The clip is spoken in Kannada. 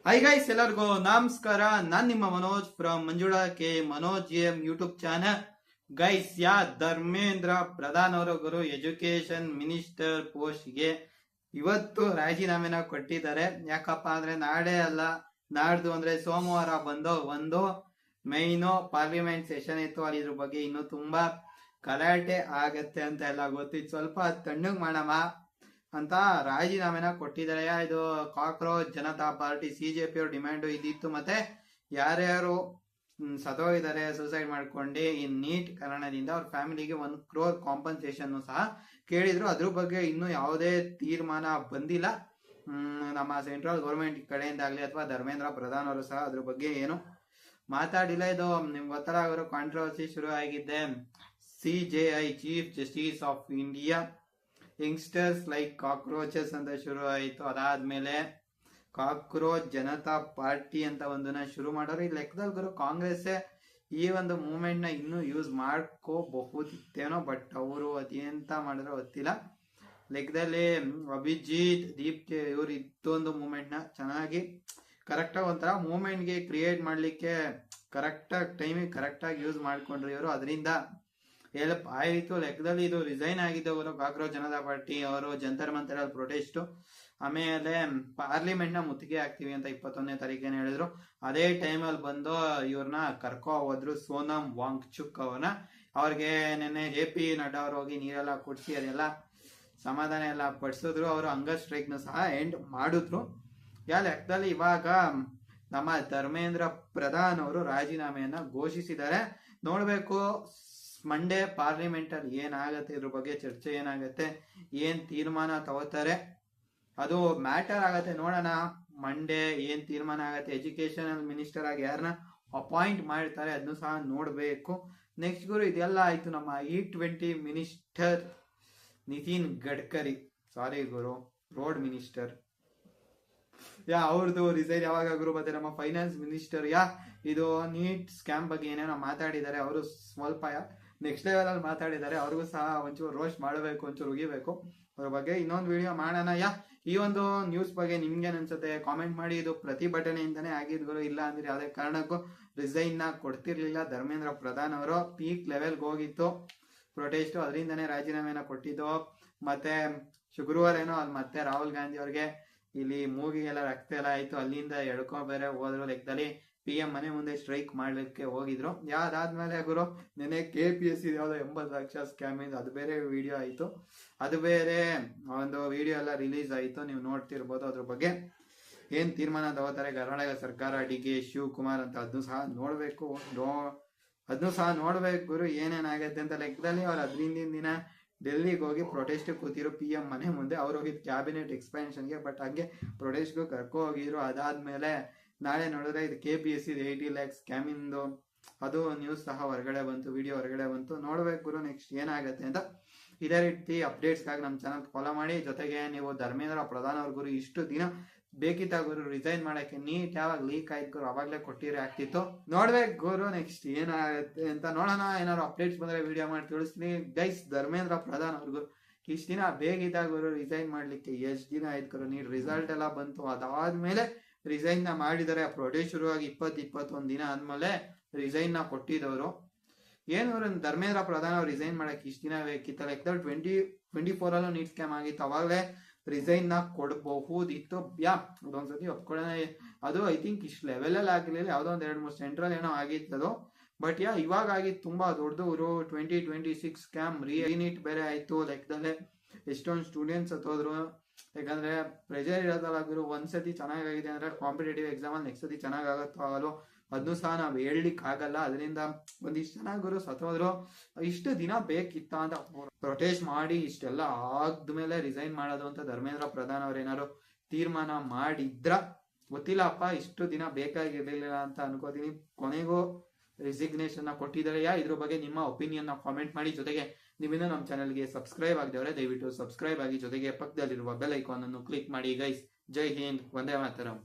ಹಾಯ್ ಗೈಸ್, ಎಲ್ಲರಿಗೂ ನಮಸ್ಕಾರ. ನಾನ್ ನಿಮ್ಮ Manoj from Manjula K Manoj M YouTube channel. Guys, Dharmendra Pradhan ಅವರ ಗುರು ಎಜುಕೇಶನ್ ಮಿನಿಸ್ಟರ್ ಪೋಸ್ಟ್ಗೆ ಇವತ್ತು ರಾಜೀನಾಮೆನ ಕೊಟ್ಟಿದ್ದಾರೆ. ಯಾಕಪ್ಪ ಅಂದ್ರೆ ನಾಳೆ ಅಲ್ಲ, ನಾಡ್ದು ಅಂದ್ರೆ ಸೋಮವಾರ ಬಂದು ಒಂದು ಮೈನು ಪಾರ್ಲಿಮೆಂಟ್ ಸೆಷನ್ ಇತ್ತು. ಅಲ್ಲಿ ಇದ್ರ ಬಗ್ಗೆ ಇನ್ನು ತುಂಬಾ ಗಲಾಟೆ ಆಗತ್ತೆ ಅಂತ ಎಲ್ಲ ಗೊತ್ತಿತ್ತು. ಸ್ವಲ್ಪ ತಣ್ಣಗ್ ಮಾಡಮ್ಮ ಅಂತ ರಾಜೀನಾಮೆನ ಕೊಟ್ಟಿದ್ದಾರೆ. ಇದು ಕಾಕ್ರೋಚ್ ಜನತಾ ಪಾರ್ಟಿ ಸಿಜೆಪಿ ಅವ್ರ ಡಿಮ್ಯಾಂಡ್ ಇದಿತ್ತು. ಮತ್ತೆ ಯಾರ್ಯಾರು ಸತ್ತೋಗಿದ್ದಾರೆ, ಸೂಸೈಡ್ ಮಾಡ್ಕೊಂಡು ಈ ನೀಟ್ ಕಾರಣದಿಂದ ಅವ್ರ ಫ್ಯಾಮಿಲಿಗೆ 1 crore ಕಾಂಪನ್ಸೇಷನ್ ಸಹ ಕೇಳಿದ್ರು. ಅದ್ರ ಬಗ್ಗೆ ಇನ್ನೂ ಯಾವುದೇ ತೀರ್ಮಾನ ಬಂದಿಲ್ಲ. ನಮ್ಮ ಸೆಂಟ್ರಲ್ ಗೌರ್ಮೆಂಟ್ ಕಡೆಯಿಂದ ಆಗ್ಲಿ ಅಥವಾ ಧರ್ಮೇಂದ್ರ ಪ್ರಧಾನ್ ಅವರು ಸಹ ಅದ್ರ ಬಗ್ಗೆ ಏನು ಮಾತಾಡಿಲ್ಲ. ಇದು ನಿಮ್ಗೆ ಗೊತ್ತಲ್ಲ, ಅವರು ಕಾಂಟ್ರವರ್ಸಿ ಶುರು ಆಗಿದ್ದೆ. CJI chief justice of India youngsters like cockroaches ಅಂತ ಶುರು ಆಯಿತು. ಅದಾದ್ಮೇಲೆ ಕಾಕ್ರೋಚ್ ಜನತಾ ಪಾರ್ಟಿ ಅಂತ ಒಂದನ್ನ ಶುರು ಮಾಡೋರು. ಈ ಲೆಕ್ಕದಲ್ಲಿ ಗುರು ಕಾಂಗ್ರೆಸ್ ಈ ಒಂದು ಮೂವ್ಮೆಂಟ್ ನ ಇನ್ನೂ ಯೂಸ್ ಮಾಡ್ಕೋಬಹುದಿತ್ತೇನೋ, ಬಟ್ ಅವರು ಅದೇಂತ ಮಾಡಿದ್ರೆ ಗೊತ್ತಿಲ್ಲ. ಲೆಕ್ಕದಲ್ಲಿ ಅಭಿಜಿತ್ ದೀಪ್ ಇವ್ರು ಇದ್ದೊಂದು ಮೂವ್ಮೆಂಟ್ ನ ಚೆನ್ನಾಗಿ ಕರೆಕ್ಟಾಗಿ ಒಂಥರ ಮೂವ್ಮೆಂಟ್ಗೆ ಕ್ರಿಯೇಟ್ ಮಾಡ್ಲಿಕ್ಕೆ ಕರೆಕ್ಟಾಗಿ ಟೈಮಿಗೆ ಕರೆಕ್ಟಾಗಿ ಯೂಸ್ ಮಾಡ್ಕೊಂಡ್ರು ಇವರು. ಅದರಿಂದ ಹೆಲ್ಪ್ ಆಯಿತು. ಲೆಕ್ಕದಲ್ಲಿ ಇದು ರಿಸೈನ್ ಆಗಿದ್ದವರು ಕಾಕ್ರೋಚ್ ಜನತಾ ಪಾರ್ಟಿ ಅವರು ಜಂತರ್ ಮಂತರಲ್ಲಿ ಪ್ರೊಟೆಸ್ಟ್, ಆಮೇಲೆ ಪಾರ್ಲಿಮೆಂಟ್ ನ ಮುತ್ತಿಗೆ ಹಾಕ್ತಿವಿ ಅಂತ 21ನೇ ತಾರೀಕೇನು ಹೇಳಿದ್ರು. ಅದೇ ಟೈಮಲ್ಲಿ ಬಂದು ಇವ್ರನ್ನ ಕರ್ಕೊ ಹೋದ್ರು, ಸೋನಮ್ ವಾಂಗ್ಚುಕ್ ಅವ್ರನ್ನ. ಅವ್ರಿಗೆ ನಿನ್ನೆ JP ನಡ್ಡಾ ಅವ್ರು ಹೋಗಿ ನೀರೆಲ್ಲ ಕುಡಿಸಿ ಅದೆಲ್ಲ ಸಮಾಧಾನ ಎಲ್ಲ ಪಡಿಸಿದ್ರು. ಅವರು ಹಂಗರ್ ಸ್ಟ್ರೈಕ್ ನ ಸಹ ಎಂಡ್ ಮಾಡಿದ್ರು. ಲೆಕ್ಕದಲ್ಲಿ ಇವಾಗ ನಮ್ಮ ಧರ್ಮೇಂದ್ರ ಪ್ರಧಾನ್ ಅವರು ರಾಜೀನಾಮೆಯನ್ನ ಘೋಷಿಸಿದ್ದಾರೆ. ನೋಡ್ಬೇಕು ಮಂಡೇ ಪಾರ್ಲಿಮೆಂಟ್ ಅಲ್ಲಿ ಏನಾಗತ್ತೆ, ಇದ್ರ ಬಗ್ಗೆ ಚರ್ಚೆ ಏನಾಗತ್ತೆ, ಏನ್ ತೀರ್ಮಾನ ತಗೋತಾರೆ, ಅದು ಮ್ಯಾಟರ್ ಆಗತ್ತೆ. ನೋಡೋಣ ಮಂಡೇ ಏನ್ ತೀರ್ಮಾನ ಆಗತ್ತೆ. ಎಜುಕೇಶನಲ್ ಮಿನಿಸ್ಟರ್ ಆಗಿ ಯಾರನ್ನ ಅಪಾಯಿಂಟ್ ಮಾಡ್ತಾರೆ ಅದನ್ನು ಸಹ ನೋಡ್ಬೇಕು. ನೆಕ್ಸ್ಟ್ ಗುರು ಇದೆಲ್ಲ ಆಯ್ತು. ನಮ್ಮ E20 ಮಿನಿಸ್ಟರ್ ನಿತಿನ್ ಗಡ್ಕರಿ, ಸಾರಿ ಗುರು, ರೋಡ್ ಮಿನಿಸ್ಟರ್ ಅವ್ರದ್ದು ರಿಸೈನ್ ಯಾವಾಗ ಗುರು. ಮತ್ತೆ ನಮ್ಮ ಫೈನಾನ್ಸ್ ಮಿನಿಸ್ಟರ್ ಇದು ನೀಟ್ ಸ್ಕ್ಯಾಮ್ ಬಗ್ಗೆ ಏನೇನೋ ಮಾತಾಡಿದ್ದಾರೆ. ಅವರು ಸ್ವಲ್ಪ ನೆಕ್ಸ್ಟ್ ಲೆವೆಲ್ ಅಲ್ಲಿ ಮಾತಾಡಿದ್ದಾರೆ. ಅವ್ರಿಗೂ ಸಹ ಒಂಚೂರು ರೋಸ್ಟ್ ಮಾಡಬೇಕು, ಒಂಚೂರು ಉಗಿಬೇಕು. ಅದ್ರ ಬಗ್ಗೆ ಇನ್ನೊಂದು ವಿಡಿಯೋ ಮಾಡೋಣ. ಈ ಒಂದು ನ್ಯೂಸ್ ಬಗ್ಗೆ ನಿಮ್ಗೇನ್ ಅನ್ಸುತ್ತೆ ಕಾಮೆಂಟ್ ಮಾಡಿ. ಇದು ಪ್ರತಿಭಟನೆಯಿಂದನೇ ಆಗಿದ್ಗಳು, ಇಲ್ಲ ಅಂದ್ರೆ ಯಾವುದೇ ಕಾರಣಕ್ಕೂ ರಿಸೈನ್ ನ ಕೊಡ್ತಿರ್ಲಿಲ್ಲ. ಧರ್ಮೇಂದ್ರ ಪ್ರಧಾನ್ ಅವರು ಪೀಕ್ ಲೆವೆಲ್ಗೆ ಹೋಗಿತ್ತು ಪ್ರೊಟೆಸ್ಟ್, ಅದರಿಂದನೇ ರಾಜೀನಾಮೆನ ಕೊಟ್ಟಿದ್ದು. ಮತ್ತೆ ಶುಕ್ರವಾರ ಏನೋ ಅಲ್ಲಿ ಮತ್ತೆ ರಾಹುಲ್ ಗಾಂಧಿ ಅವ್ರಿಗೆ ಇಲ್ಲಿ ಮೂಗಿಗೆಲ್ಲ ರಕ್ತ ಎಲ್ಲ ಆಯ್ತು, ಅಲ್ಲಿಂದ ಎಳ್ಕೊ ಬೇರೆ ಹೋದ್ರು. ಲೆಕ್ಕದಲ್ಲಿ PM ಮನೆ ಮುಂದೆ ಸ್ಟ್ರೈಕ್ ಮಾಡ್ಲಿಕ್ಕೆ ಹೋಗಿದ್ರು. ಯಾವ್ದಾದ್ಮೇಲೆ ಗುರು ನೆನೆ KPSC ಯಾವ್ದೋ 80 ಲಕ್ಷ ಸ್ಕ್ಯಾಮ್ ಇಂದ ಅದು ಬೇರೆ ವಿಡಿಯೋ ಆಯ್ತು, ಅದು ಬೇರೆ ಒಂದು ವಿಡಿಯೋ ಎಲ್ಲ ರಿಲೀಸ್ ಆಯ್ತು, ನೀವು ನೋಡ್ತಿರ್ಬೋದು. ಅದ್ರ ಬಗ್ಗೆ ಏನ್ ತೀರ್ಮಾನ ತಗೋತಾರೆ ಕರ್ನಾಟಕ ಸರ್ಕಾರ, DK ಶಿವಕುಮಾರ್ ಅಂತ, ಅದನ್ನು ಸಹ ನೋಡ್ಬೇಕು ಗುರು ಏನೇನಾಗತ್ತೆ ಅಂತ. ಲೆಕ್ಕದಲ್ಲಿ ಅವ್ರು 15 ದಿನ ಡೆಲ್ಲಿಗೆ ಹೋಗಿ ಪ್ರೊಟೆಸ್ಟ್ ಕೂತಿರೋ PM ಮನೆ ಮುಂದೆ. ಅವ್ರು ಹೋಗಿದ್ ಕ್ಯಾಬಿನೆಟ್ ಎಕ್ಸ್ಪೆನ್ಷನ್ಗೆ, ಬಟ್ ಹಂಗೆ ಪ್ರೊಟೆಸ್ಟ್ಗೂ ಕರ್ಕೊ ಹೋಗಿದ್ರು. ಅದಾದ್ಮೇಲೆ ನಾಳೆ ನೋಡಿದ್ರೆ ಇದು KPSC 80 lakhs ಸ್ಕ್ಯಾಮ್ ಇಂದು ಅದು ನ್ಯೂಸ್ ಸಹ ಹೊರಗಡೆ ಬಂತು, ವಿಡಿಯೋ ಹೊರಗಡೆ ಬಂತು. ನೋಡ್ಬೇಕು ಗುರು ನೆಕ್ಸ್ಟ್ ಏನಾಗತ್ತೆ ಅಂತ. ಇದೇ ರೀತಿ ಅಪ್ಡೇಟ್ಸ್ಗಾಗಿ ನಮ್ಮ ಚಾನಲ್ ಫಾಲೋ ಮಾಡಿ. ಜೊತೆಗೆ ನೀವು ಧರ್ಮೇಂದ್ರ ಪ್ರಧಾನ್ ಅವ್ರ ಗುರು ಇಷ್ಟು ದಿನ ಬೇಕಿತ್ತ ಗುರು ರಿಸೈನ್ ಮಾಡಕ್ಕೆ, ನೀಟ್ ಯಾವಾಗ ಲೀಕ್ ಆಯ್ತು ಗುರು ಅವಾಗ್ಲೇ ಕೊಟ್ಟಿರೋ ಆಗ್ತಿತ್ತು. ನೋಡ್ಬೇಕು ಗುರು ನೆಕ್ಸ್ಟ್ ಏನಾಗುತ್ತೆ ಅಂತ. ನೋಡೋಣ, ಏನಾದ್ರು ಅಪ್ಡೇಟ್ಸ್ ಬಂದ್ರೆ ವಿಡಿಯೋ ಮಾಡಿ ತಿಳಿಸ್ತೀನಿ ಗೈಸ್. ಧರ್ಮೇಂದ್ರ ಪ್ರಧಾನ್ ಅವ್ರಿಗೂ ಇಷ್ಟು ದಿನ ಬೇಕಿದ್ದ ಗುರು ರಿಸೈನ್ ಮಾಡ್ಲಿಕ್ಕೆ. ಎಷ್ಟು ದಿನ ಆಯ್ತು ಗುರು, ನೀಟ್ ರಿಸಲ್ಟ್ ಎಲ್ಲ ಬಂತು, ಅದಾದ್ಮೇಲೆ ರಿಸೈನ್ ನ ಮಾಡಿದ್ದಾರೆ. ಪ್ರೊಟೆಸ್ಟ್ ಶುರುವಾಗಿ 20-21 ದಿನ ಆದ್ಮೇಲೆ ರಿಸೈನ್ ನ ಕೊಟ್ಟಿದ್ದವರು. ಏನು ಧರ್ಮೇಂದ್ರ ಪ್ರಧಾನ್ ಅವ್ರು ರಿಸೈನ್ ಮಾಡಕ್ ಇಷ್ಟ ದಿನ ಬೇಕಿತ್ತಲ್ಲ. 2024 ಅಲ್ಲೂ ನೀಟ್ ಸ್ಕ್ಯಾಮ್ ಆಗಿತ್ತು, ಅವಾಗಲೇ ರಿಸೈನ್ ನ ಕೊಡಬಹುದಿತ್ತು. ಅದೊಂದ್ಸತಿ ಒಪ್ಕೊಳ್ಳೋಣ. ಅದು ಐ ಥಿಂಕ್ ಇಷ್ಟು ಲೆವೆಲ್ ಅಲ್ಲಿ ಆಗಿರ್ಲಿಲ್ಲ, ಯಾವ್ದೋ ಒಂದ್ 2-3 ಸೆಂಟ್ರಲ್ ಏನೋ ಆಗಿತ್ತದು. ಬಟ್ ಇವಾಗ ಆಗಿತ್ತು ತುಂಬಾ ದೊಡ್ಡದು. 2026 ಸ್ಕ್ಯಾಮ್ ರೀನೀಟ್ ಬೇರೆ ಆಯ್ತು. ಲೆಕ್ಕದಲ್ಲೇ ಎಷ್ಟೊಂದು ಸ್ಟೂಡೆಂಟ್ಸ್ ಹತ್ತೋದ್ರು. ಯಾಕಂದ್ರೆ ಪ್ರೆಷರ್ ಇರೋದಲ್ಲ ಗುರು, ಒಂದ್ಸತಿ ಚೆನ್ನಾಗಿದೆ ಅಂದ್ರೆ ಕಾಂಪಿಟೇಟಿವ್ ಎಕ್ಸಾಮ್ ಅಲ್ಲಿ ನೆಕ್ಸ್ಟ್ ಸತಿ ಚೆನ್ನಾಗ್ ಆಗತ್ತೋ ಆಗಲ್ಲ ಅದನ್ನು ಸಹ ನಾವ್ ಹೇಳ್ಲಿಕ್ ಆಗಲ್ಲ. ಅದರಿಂದ ಒಂದಿಷ್ಟು ಜನ ಗುರು ಸತ್ತೋದ್ರು. ಇಷ್ಟು ದಿನ ಬೇಕಿತ್ತ ಅಂತ ಪ್ರೊಟೆಸ್ಟ್ ಮಾಡಿ ಇಷ್ಟೆಲ್ಲ ಆದ್ಮೇಲೆ ರಿಸೈನ್ ಮಾಡೋದು ಅಂತ ಧರ್ಮೇಂದ್ರ ಪ್ರಧಾನ್ ಅವ್ರ ಏನಾದ್ರು ತೀರ್ಮಾನ ಮಾಡಿದ್ರ ಗೊತ್ತಿಲ್ಲಪ್ಪ. ಇಷ್ಟು ದಿನ ಬೇಕಾಗಿರ್ಲಿಲ್ಲ ಅಂತ ಅನ್ಕೋತೀನಿ. ಕೊನೆಗೂ ರಿಸಿಗ್ನೇಷನ್ ಕೊಟ್ಟಿದ್ದಾರೆ. ಇದ್ರ ಬಗ್ಗೆ ನಿಮ್ಮ ಒಪಿನಿಯನ್ ಕಾಮೆಂಟ್ ಮಾಡಿ. ಜೊತೆಗೆ ನೀವಿನ್ನೂ ನಮ್ಮ ಚಾನಲ್ಗೆ ಸಬ್ಸ್ಕ್ರೈಬ್ ಆಗಿದವರೆ ದಯವಿಟ್ಟು ಸಬ್ಸ್ಕ್ರೈಬ್ ಆಗಿ, ಜೊತೆಗೆ ಪಕ್ಕದಲ್ಲಿರುವ ಬೆಲ್ ಐಕಾನ್ ಅನ್ನು ಕ್ಲಿಕ್ ಮಾಡಿ ಗೈಸ್. ಜೈ ಹಿಂದ್, ವಂದೇ ಮಾತರಂ.